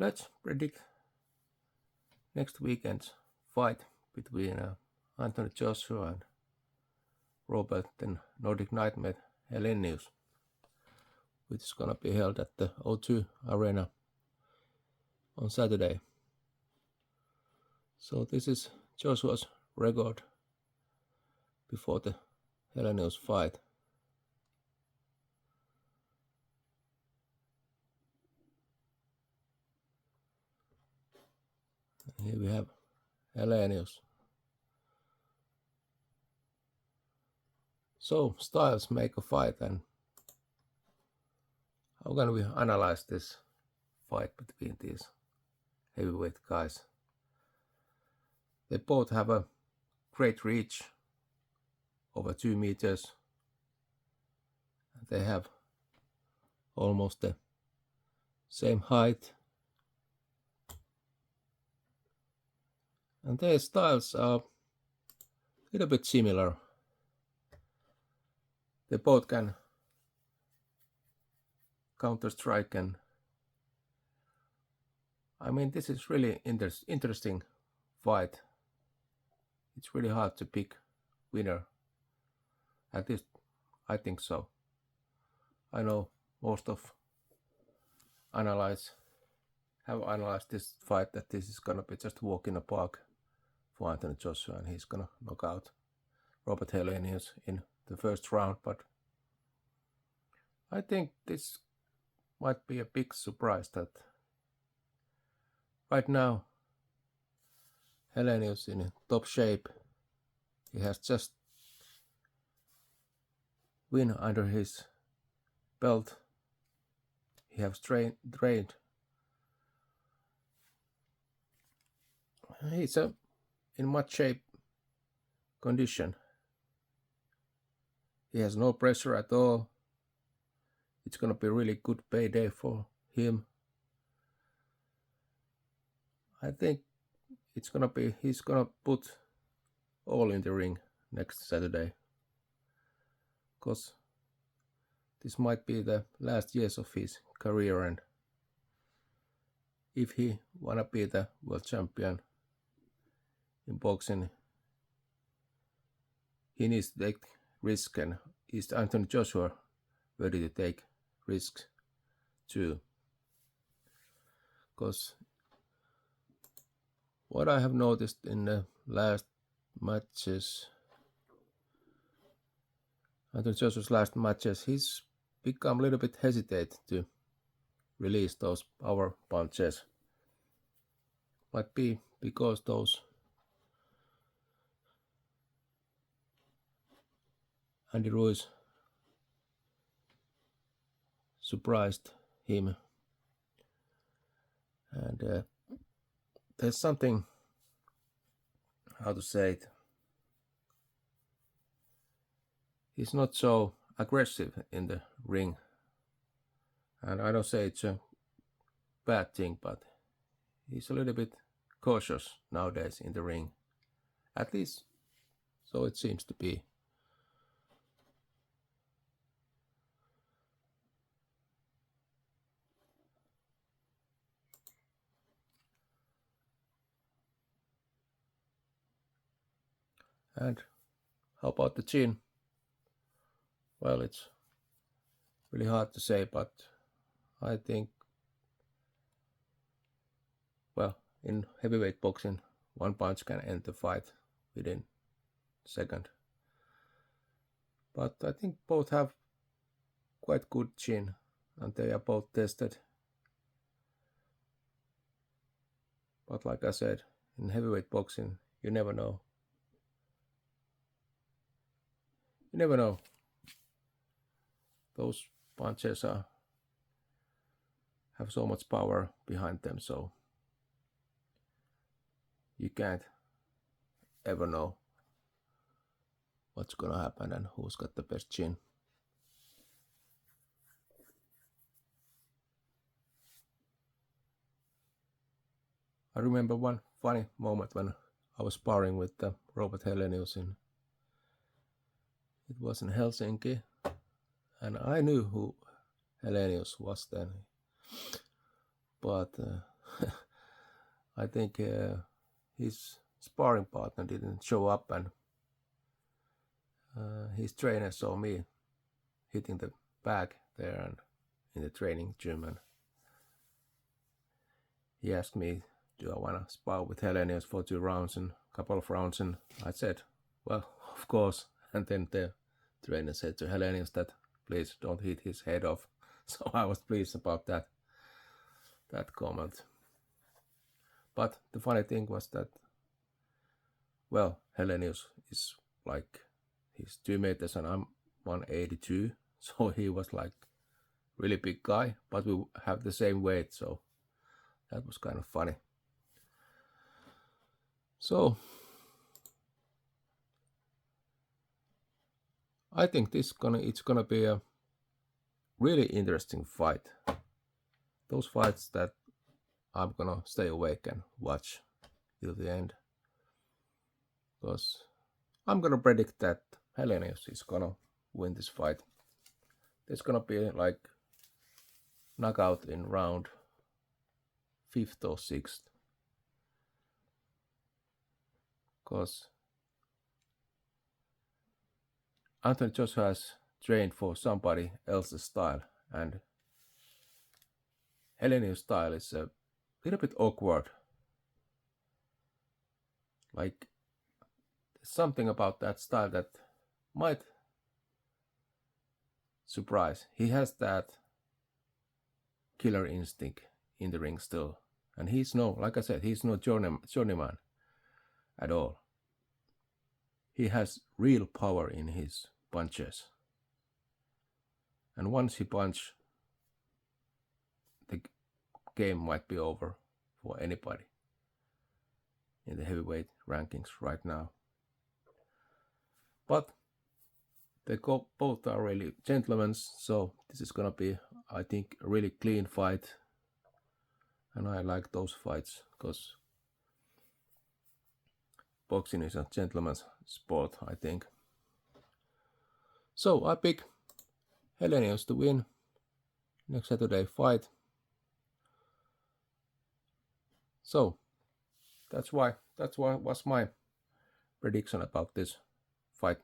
Let's predict next weekend's fight between Anthony Joshua and Robert the Nordic Nightmare Helenius, which is gonna be held at the O2 Arena on Saturday. So this is Joshua's record before the Helenius fight. And here we have Helenius. So styles make a fight, and how can we analyze this fight between these heavyweight guys? They both have a great reach, over 2 meters. They have almost the same height, and their styles are a little bit similar. They both can counter-strike, and I mean, this is really interesting fight. It's really hard to pick winner. At least I think so. I know most of have analyzed this fight that this is gonna be just a walk in the park for Anthony Joshua, and he's gonna knock out Robert Helenius in the first round. But I think this might be a big surprise that right now Helenius in top shape. He has just win under his belt. He has trained. He's in much shape condition. He has no pressure at all. It's gonna be a really good payday for him. I think he's gonna put all in the ring next Saturday, because this might be the last years of his career, and if he wanna be the world champion in boxing, he needs to take risk, and is Anthony Joshua ready to take risks too? Because what I have noticed in the last matches, Anthony Joshua's last matches, he's become a little bit hesitant to release those power punches. Might be because those Andy Ruiz surprised him, and there's something, how to say it, he's not so aggressive in the ring, and I don't say it's a bad thing, but he's a little bit cautious nowadays in the ring, at least so it seems to be. And how about the chin? Well, it's really hard to say, but I think, well, in heavyweight boxing, one punch can end the fight within a second. But I think both have quite good chin, and they are both tested. But like I said, in heavyweight boxing, you never know. You never know. Those punches have so much power behind them, so you can't ever know what's gonna happen and who's got the best chin. I remember one funny moment when I was sparring with Robert Helenius it was in Helsinki, and I knew who Helenius was then, but I think his sparring partner didn't show up, and his trainer saw me hitting the bag there and in the training gym, and he asked me, do I want to spar with Helenius for 2 rounds and a couple of rounds, and I said, well, of course. And then the trainer said to Helenius that please don't hit his head off. So I was pleased about that comment. But the funny thing was that, well, Helenius is like, he's 2 meters and I'm 182, so he was like really big guy, but we have the same weight, so that was kind of funny. So I think it's gonna be a really interesting fight. Those fights that I'm gonna stay awake and watch till the end, because I'm gonna predict that Helenius is gonna win this fight. There's gonna be like knockout in round 5th or 6th, because Anthony Joshua has trained for somebody else's style, and Helenius' style is a little bit awkward. Like, there's something about that style that might surprise. He has that killer instinct in the ring still, and he's no, like I said, he's no journeyman at all. He has real power in his punches, and once he punch, the game might be over for anybody in the heavyweight rankings right now. But they both are really gentlemen, so this is gonna be, I think, a really clean fight, and I like those fights because boxing is a gentleman's sport, I think. So I pick Helenius to win next Saturday fight. So that's why was my prediction about this fight.